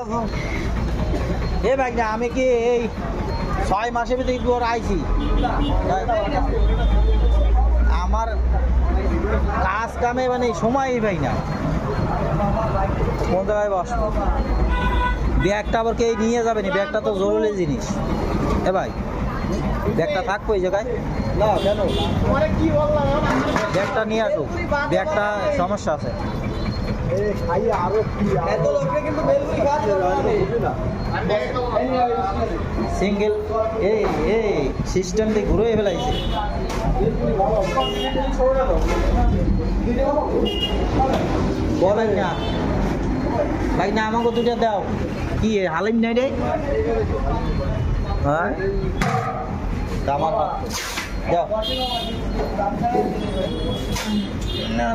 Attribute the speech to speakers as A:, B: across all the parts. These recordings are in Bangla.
A: এ ভাই না আমি কি এই 6 মাসের ভিতরে একটু আইছি আমার কাজ কামে মানে সময়ই ভাই না কোন জায়গায় বসবো ব্যাগটা আবার কে নিয়ে যাবে না ব্যাগটা তো জরুরি জিনিস এ ভাই ব্যাগটা থাকবো এই জায়গায় না কেন ব্যাগটা নিয়ে আসুক ব্যাগটা সমস্যা আছে সিঙ্গেল এই এই সিস্টেম দিয়ে ঘুরে ফেলাইছে বলেন না ভাই না আমাকে দুটা দাও কি হালিম নাই রে হ্যাঁ দামার দাও না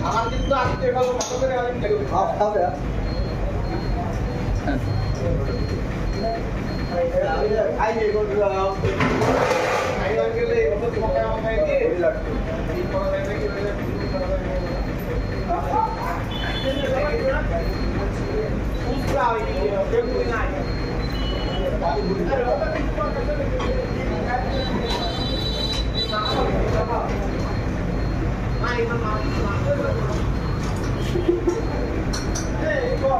B: আমার কিন্তু আজকে ভালো করে হালিম খাবে আইয়ে গো আইয়ে গেলে একটু মকা মকা দিয়ে এই পড়া দেবে কি উসরা ওই দেখুন না আই মামা এই গো